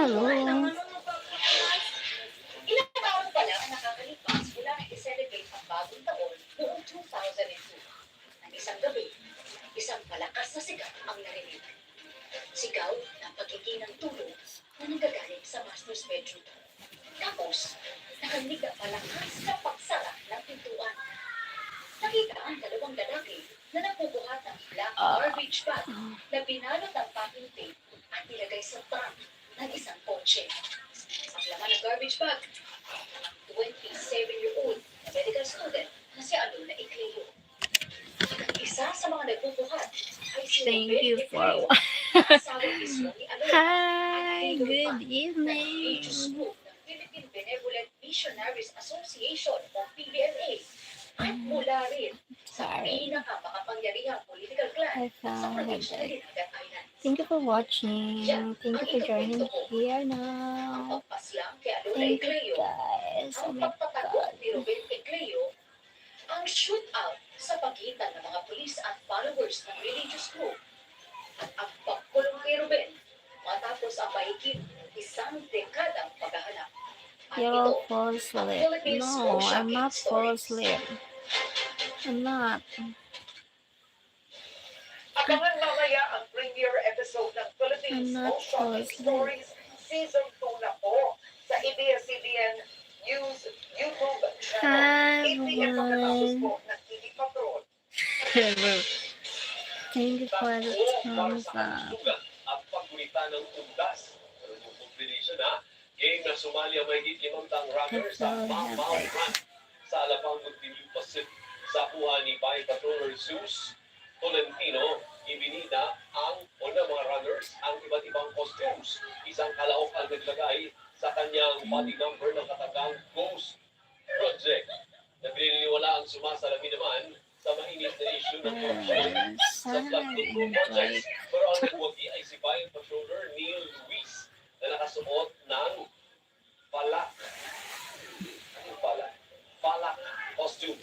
Hello. Ilang taon pa lang ang nakakalipas mula na i-celebrate ang bagong taon noong 2002. Nang isang gabi, isang malakas na sigaw ang narinig. Sigaw ng pagiging ng tulog na nanggagaling sa master's bedroom. Tapos, nakarinig ang malakas na pagsara ng pintuan. Nakita ang dalawang lalaki na nagbubuhat ng black garbage bag na binalot ang packing tape at nilagay sa trunk ng isang kotse. Ang laman ng garbage bag, 27-year-old na medical student na si Alona Ecleo. Ang isa sa mga nagbubuhat ay si Thank Robert you for Ecleo, na asawa mismo ni Alona. Hi, good evening. Religious group ng Philippine Benevolent Missionaries Association o PBMA at mula rin sa pinakamakapangyarihang political clan I sa found probinsya ng it. Dinagat Islands. Thank you for watching. Thank you for joining here Ang now. pagpaslang kay Alona Thank you Ecleo, guys. Oh ang my pagtatago god. ni Robert Ecleo, ang shootout sa pagitan ng mga pulis at followers ng religious group, at ang pagkulong kay Ruben matapos ang mahigit isang dekadang paghahanap. At You're ito, fall ang asleep. Philippines No, most I'm shocking not fall stories. asleep. I'm not. Abangan mamaya ang premiere episode ng Philippines I'm not Most Shocking asleep. Stories Season 2 na po sa ABS-CBN News YouTube channel. Hi, 8 p.m. pagkatapos everyone. po ng TV Patrol. Thank you for the thumbs up. At pagkulita ng undas. Pero yung compilation na, game na sumali ang mahigit 500 runners sa Mau Run sa Alabang Continue Pacific. Sa kuha ni Bay Patroller Zeus Tolentino, ibinida ang mga runners ang iba't ibang costumes. Isang kalaok ang naglagay sa kanyang body number ng katagang Ghost Project. Nagliliwala ang sumasalamin naman sa mainit na issue ng corruption sa flood control projects. Pero ang nagwagi ay si Bayan Patroller Neil Luis na nakasuot ng palak. Anong palak? Palak costume.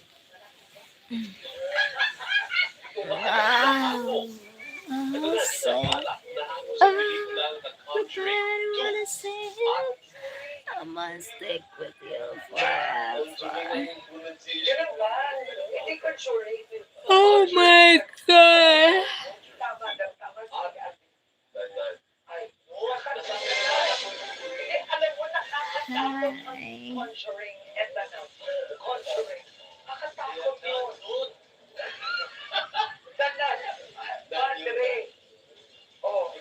Wow. I'm so wanna say it. I must stick with you forever. Ganun ba? Hindi ko sure. Oh my god. Tama daw, tama siya. Ay, alam mo, nakakatakot ang Hi. Conjuring and Conjuring. Nakakatakot yun. Danan. Padre. Oh.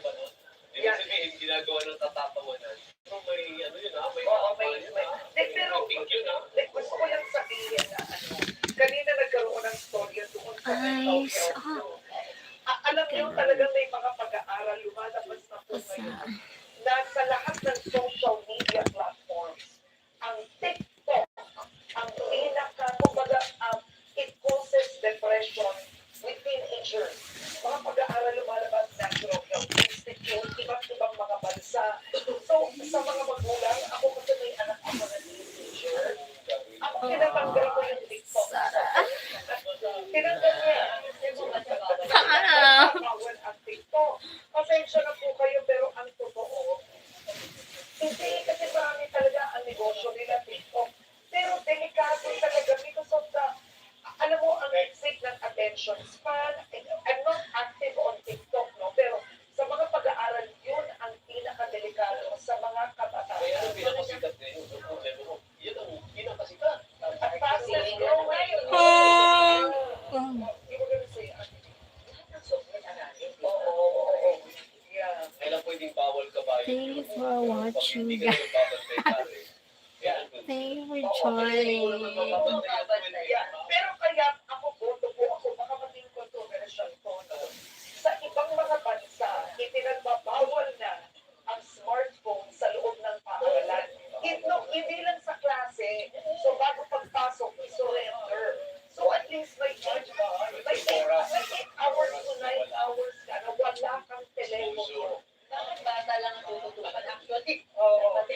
Ibig sabihin, ginagawa ng tatapawanan. So may ano yun ha? May Oo, may. Pero, pink yun ha? gusto ko lang sabihin na kanina nagkaroon ng storya doon sa mental Eyes health. up. Alam niyo talaga may mga pag-aaral lumalabas na po What's ngayon that? na sa lahat ng social media platforms, ang TikTok, ang kumbaga, it causes depression with teenagers. Mga pag-aaral lumalabas, National Health Institute, iba't ibang mga bansa. So, sa mga magulang, ako kasi may anak ako na teenager, ako tinatanggal ko yung TikTok. Tinanggal niya. Bawal ang TikTok. Pasensya na po kayo, pero ang totoo, hindi kasi marami talaga ang negosyo nila TikTok. Pero delikado talaga because of the, alam mo, ang sake ng attention span. I'm not active on TikTok, no? Pero sa mga pag-aaral, yun ang pinakadelikado sa mga Kaya kabataan. ang pinakasikat ngayon, yung problema mo, yun ang pinakasikat. At fastest growing. Hindi ko ganun say, oo. Yeah. Kailan pwedeng bawal ka ba? Thank you for watching, Hindi ka guys. nagbabantay pare. Kaya ang Thank you for joining. Yeah. Pero kaya ako boto po ako baka maging controversial ko. No? Sa ibang mga bansa, ipinagbabawal na ang smartphone sa loob ng paaralan. Hindi lang sa klase. So bago pagpasok, i-surrender. So at least may 8 hours to 9 hours ka na wala kang telepono. Bakit bata lang ang tututukan? Actually, Oo. pati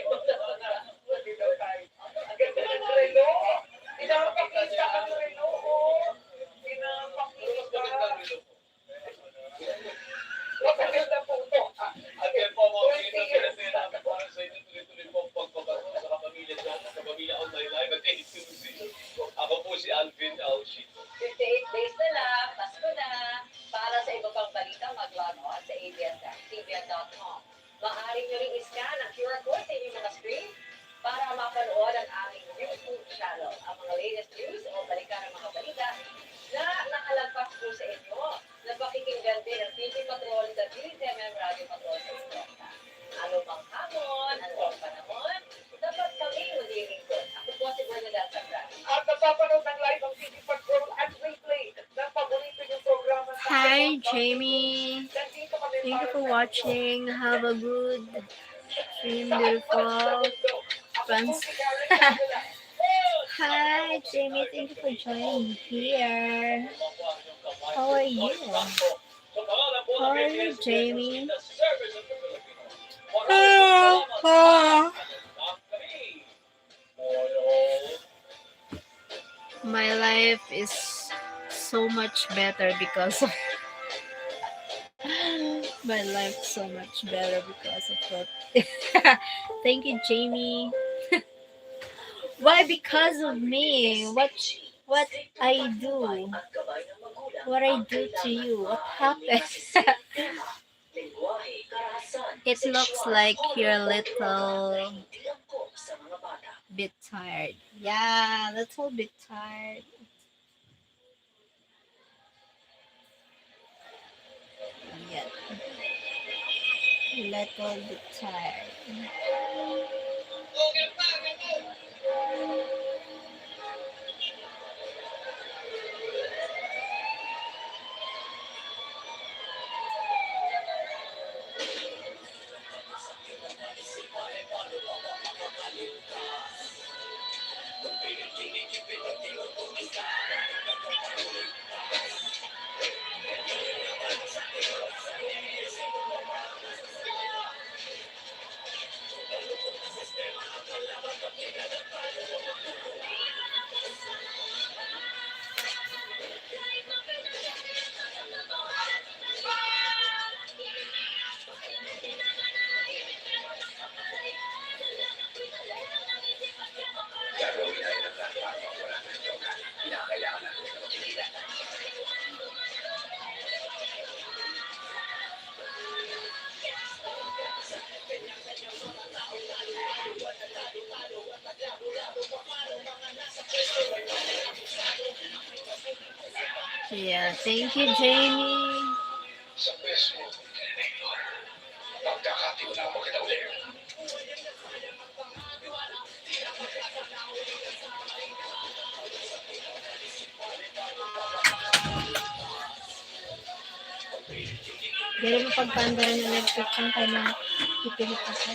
58 days na lang, Pasko na. Para sa iba pang balita, mag-log on sa abn.cbn.com. Maaari nyo rin iscan ang QR code sa inyong mga screen para mapanood ang aming YouTube channel. Ang mga latest news o balikan ng mga balita na nakalagpas po sa inyo. Napakikinggan din ang TV Patrol sa DZMM Radio Patrol sa Eskwenta. Ano mang hamon, ano ang panahon, dapat kami maglilingkod. Ako po si Bernadette Sandrano. At napapanood ng live ang TV Patrol at replay ng paborito niyong programa sa Hi, Jamie. Nandito kami Thank you para for sa watching. Have a good stream, beautiful friends. Hi, Jamie. Thank you for joining here. How are you? How are you, Jamie? My life is so much better because of my life so much better because of that. Thank you, Jamie. Why because of me? What I do? What I do to you? What happened? It looks like you're a little bit tired. Yeah, a little bit tired. Yeah, little bit tired. Yeah, thank you, Jamie. Sa mismo, Hector, pagkakatiwala mo kita ulit. Dari mo pagpanda rin ng electric yung kanya ipilit ka sa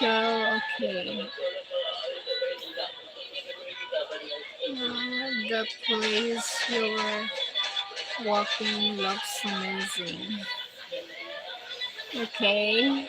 So, okay. The place you're walking looks amazing. Okay.